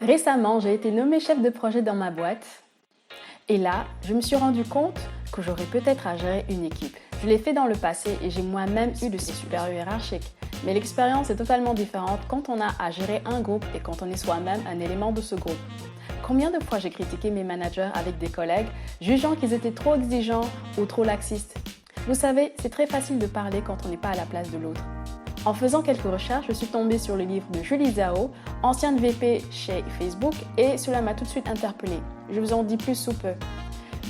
Récemment, j'ai été nommée chef de projet dans ma boîte et là, je me suis rendu compte que j'aurais peut-être à gérer une équipe. Je l'ai fait dans le passé et j'ai moi-même eu de ces supérieurs hiérarchiques. Mais l'expérience est totalement différente quand on a à gérer un groupe et quand on est soi-même un élément de ce groupe. Combien de fois j'ai critiqué mes managers avec des collègues, jugeant qu'ils étaient trop exigeants ou trop laxistes. Vous savez, c'est très facile de parler quand on n'est pas à la place de l'autre. En faisant quelques recherches, je suis tombée sur le livre de Julie Zhao, ancienne VP chez Facebook, et cela m'a tout de suite interpellée. Je vous en dis plus sous peu.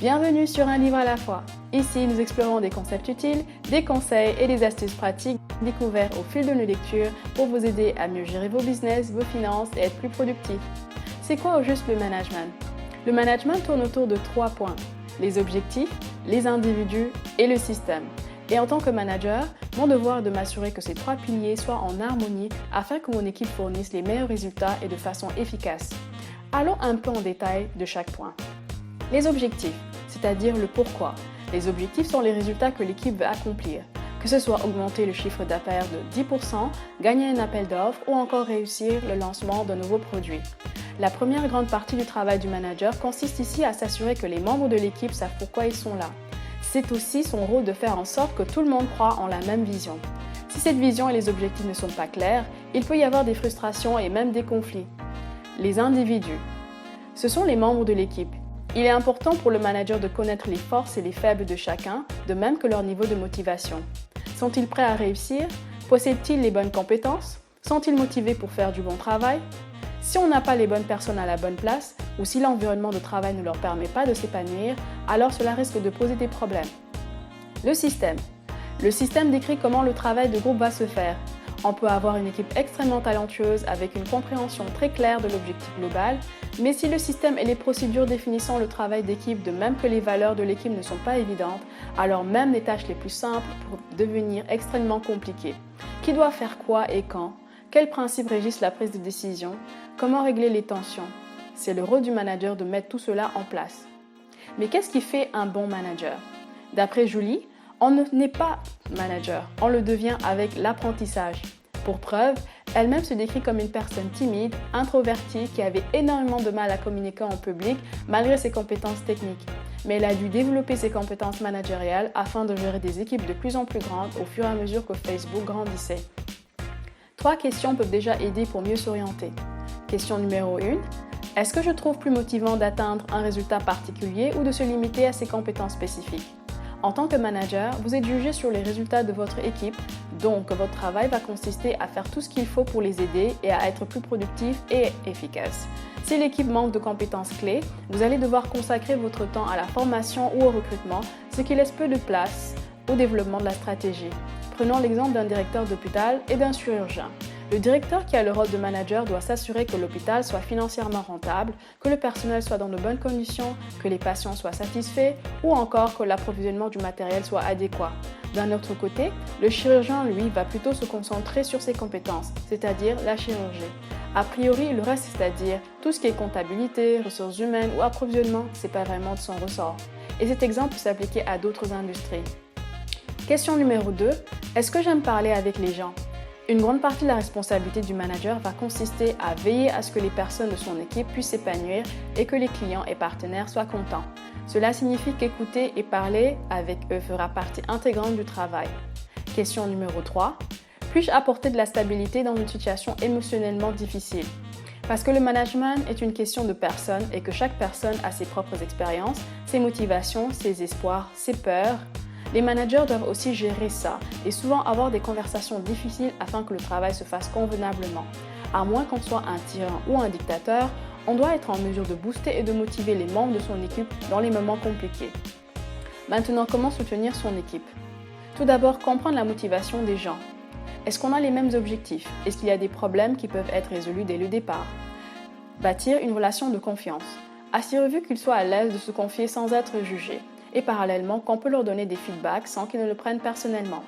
Bienvenue sur Un livre à la fois. Ici, nous explorons des concepts utiles, des conseils et des astuces pratiques découverts au fil de nos lectures pour vous aider à mieux gérer vos business, vos finances et être plus productif. C'est quoi au juste le management? Le management tourne autour de 3 points. Les objectifs, les individus et le système. Et en tant que manager, mon devoir est de m'assurer que ces 3 piliers soient en harmonie afin que mon équipe fournisse les meilleurs résultats et de façon efficace. Allons un peu en détail de chaque point. Les objectifs, c'est-à-dire le pourquoi. Les objectifs sont les résultats que l'équipe veut accomplir, que ce soit augmenter le chiffre d'affaires de 10%, gagner un appel d'offres ou encore réussir le lancement d'un nouveau produit. La première grande partie du travail du manager consiste ici à s'assurer que les membres de l'équipe savent pourquoi ils sont là. C'est aussi son rôle de faire en sorte que tout le monde croit en la même vision. Si cette vision et les objectifs ne sont pas clairs, il peut y avoir des frustrations et même des conflits. Les individus. Ce sont les membres de l'équipe. Il est important pour le manager de connaître les forces et les faibles de chacun, de même que leur niveau de motivation. Sont-ils prêts à réussir? Possèdent-ils les bonnes compétences? Sont-ils motivés pour faire du bon travail? Si on n'a pas les bonnes personnes à la bonne place, ou si l'environnement de travail ne leur permet pas de s'épanouir, alors cela risque de poser des problèmes. Le système. Le système décrit comment le travail de groupe va se faire. On peut avoir une équipe extrêmement talentueuse avec une compréhension très claire de l'objectif global, mais si le système et les procédures définissant le travail d'équipe, de même que les valeurs de l'équipe ne sont pas évidentes, alors même les tâches les plus simples peuvent devenir extrêmement compliquées. Qui doit faire quoi et quand? Quels principes régissent la prise de décision? Comment régler les tensions? C'est le rôle du manager de mettre tout cela en place. Mais qu'est-ce qui fait un bon manager? D'après Julie, on n'est pas manager, on le devient avec l'apprentissage. Pour preuve, elle-même se décrit comme une personne timide, introvertie, qui avait énormément de mal à communiquer en public malgré ses compétences techniques. Mais elle a dû développer ses compétences managériales afin de gérer des équipes de plus en plus grandes au fur et à mesure que Facebook grandissait. 3 questions peuvent déjà aider pour mieux s'orienter. Question numéro 1. Est-ce que je trouve plus motivant d'atteindre un résultat particulier ou de se limiter à ses compétences spécifiques? En tant que manager, vous êtes jugé sur les résultats de votre équipe, donc votre travail va consister à faire tout ce qu'il faut pour les aider et à être plus productif et efficace. Si l'équipe manque de compétences clés, vous allez devoir consacrer votre temps à la formation ou au recrutement, ce qui laisse peu de place au développement de la stratégie. Prenons l'exemple d'un directeur d'hôpital et d'un chirurgien. Le directeur qui a le rôle de manager doit s'assurer que l'hôpital soit financièrement rentable, que le personnel soit dans de bonnes conditions, que les patients soient satisfaits ou encore que l'approvisionnement du matériel soit adéquat. D'un autre côté, le chirurgien, lui, va plutôt se concentrer sur ses compétences, c'est-à-dire la chirurgie. A priori, le reste, c'est-à-dire tout ce qui est comptabilité, ressources humaines ou approvisionnement, c'est pas vraiment de son ressort. Et cet exemple peut s'appliquer à d'autres industries. Question numéro 2. Est-ce que j'aime parler avec les gens? Une grande partie de la responsabilité du manager va consister à veiller à ce que les personnes de son équipe puissent s'épanouir et que les clients et partenaires soient contents. Cela signifie qu'écouter et parler avec eux fera partie intégrante du travail. Question numéro 3. Puis-je apporter de la stabilité dans une situation émotionnellement difficile? Parce que le management est une question de personnes et que chaque personne a ses propres expériences, ses motivations, ses espoirs, ses peurs. Les managers doivent aussi gérer ça et souvent avoir des conversations difficiles afin que le travail se fasse convenablement. À moins qu'on soit un tyran ou un dictateur, on doit être en mesure de booster et de motiver les membres de son équipe dans les moments compliqués. Maintenant, comment soutenir son équipe? Tout d'abord, comprendre la motivation des gens. Est-ce qu'on a les mêmes objectifs? Est-ce qu'il y a des problèmes qui peuvent être résolus dès le départ? Bâtir une relation de confiance. Assurez-vous qu'ils soient à l'aise de se confier sans être jugés. Et parallèlement qu'on peut leur donner des feedbacks sans qu'ils ne le prennent personnellement.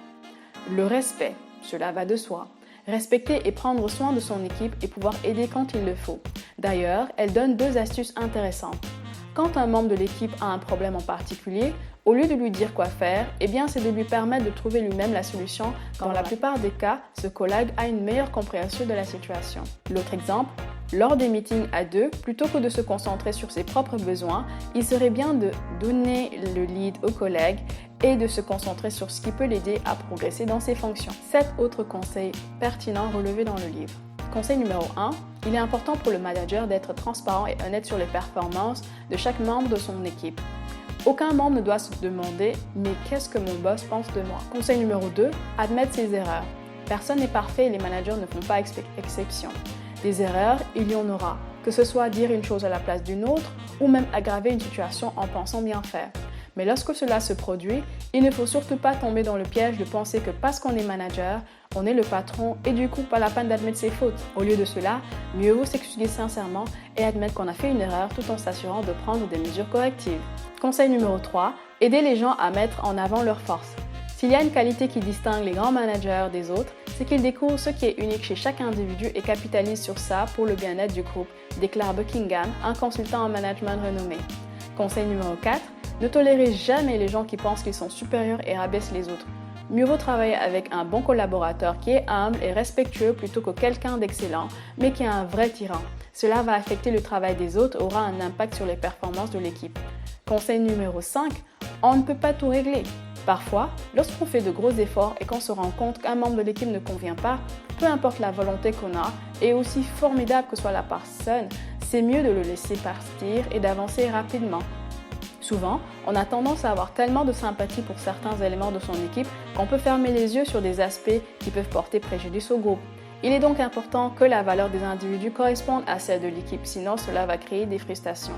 Le respect, cela va de soi. Respecter et prendre soin de son équipe et pouvoir aider quand il le faut. D'ailleurs, elle donne 2 astuces intéressantes. Quand un membre de l'équipe a un problème en particulier, au lieu de lui dire quoi faire, c'est de lui permettre de trouver lui-même la solution. Dans la plupart des cas, ce collègue a une meilleure compréhension de la situation. L'autre exemple, Lors des meetings à deux, plutôt que de se concentrer sur ses propres besoins, il serait bien de donner le lead aux collègues et de se concentrer sur ce qui peut l'aider à progresser dans ses fonctions. 7 autres conseils pertinents relevés dans le livre. Conseil numéro 1, il est important pour le manager d'être transparent et honnête sur les performances de chaque membre de son équipe. Aucun membre ne doit se demander « mais qu'est-ce que mon boss pense de moi ?» Conseil numéro 2, admettre ses erreurs. Personne n'est parfait et les managers ne font pas exception. Des erreurs, il y en aura, que ce soit dire une chose à la place d'une autre ou même aggraver une situation en pensant bien faire. Mais lorsque cela se produit, il ne faut surtout pas tomber dans le piège de penser que parce qu'on est manager, on est le patron et du coup pas la peine d'admettre ses fautes. Au lieu de cela, mieux vaut s'excuser sincèrement et admettre qu'on a fait une erreur tout en s'assurant de prendre des mesures correctives. Conseil numéro 3, aider les gens à mettre en avant leurs forces. S'il y a une qualité qui distingue les grands managers des autres, c'est qu'ils découvrent ce qui est unique chez chaque individu et capitalisent sur ça pour le bien-être du groupe, déclare Buckingham, un consultant en management renommé. Conseil numéro 4, ne tolérez jamais les gens qui pensent qu'ils sont supérieurs et rabaissent les autres. Mieux vaut travailler avec un bon collaborateur qui est humble et respectueux plutôt que quelqu'un d'excellent, mais qui est un vrai tyran. Cela va affecter le travail des autres et aura un impact sur les performances de l'équipe. Conseil numéro 5, on ne peut pas tout régler. Parfois, lorsqu'on fait de gros efforts et qu'on se rend compte qu'un membre de l'équipe ne convient pas, peu importe la volonté qu'on a, et aussi formidable que soit la personne, c'est mieux de le laisser partir et d'avancer rapidement. Souvent, on a tendance à avoir tellement de sympathie pour certains éléments de son équipe qu'on peut fermer les yeux sur des aspects qui peuvent porter préjudice au groupe. Il est donc important que la valeur des individus corresponde à celle de l'équipe, sinon cela va créer des frustrations.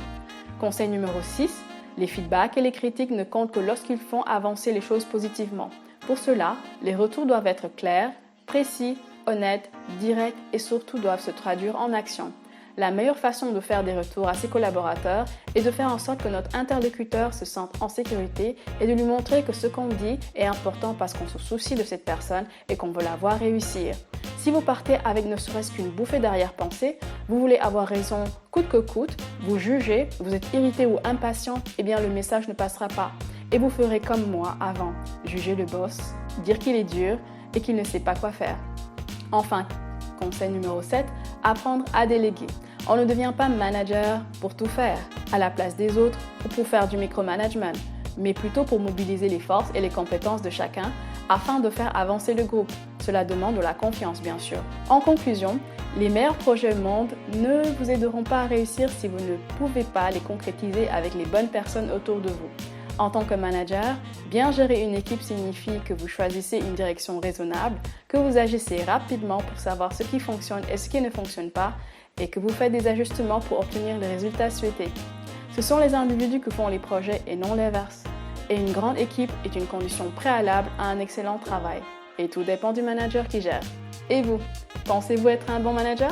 Conseil numéro 6, les feedbacks et les critiques ne comptent que lorsqu'ils font avancer les choses positivement. Pour cela, les retours doivent être clairs, précis, honnêtes, directs et surtout doivent se traduire en action. La meilleure façon de faire des retours à ses collaborateurs est de faire en sorte que notre interlocuteur se sente en sécurité et de lui montrer que ce qu'on dit est important parce qu'on se soucie de cette personne et qu'on veut la voir réussir. Si vous partez avec ne serait-ce qu'une bouffée d'arrière-pensée, vous voulez avoir raison coûte que coûte, vous jugez, vous êtes irrité ou impatient, eh bien le message ne passera pas. Et vous ferez comme moi avant, juger le boss, dire qu'il est dur et qu'il ne sait pas quoi faire. Enfin, conseil numéro 7, apprendre à déléguer. On ne devient pas manager pour tout faire, à la place des autres ou pour faire du micromanagement, mais plutôt pour mobiliser les forces et les compétences de chacun afin de faire avancer le groupe. Cela demande de la confiance, bien sûr. En conclusion, les meilleurs projets au monde ne vous aideront pas à réussir si vous ne pouvez pas les concrétiser avec les bonnes personnes autour de vous. En tant que manager, bien gérer une équipe signifie que vous choisissez une direction raisonnable, que vous agissez rapidement pour savoir ce qui fonctionne et ce qui ne fonctionne pas, et que vous faites des ajustements pour obtenir les résultats souhaités. Ce sont les individus qui font les projets et non l'inverse. Et une grande équipe est une condition préalable à un excellent travail. Et tout dépend du manager qui gère. Et vous, pensez-vous être un bon manager ?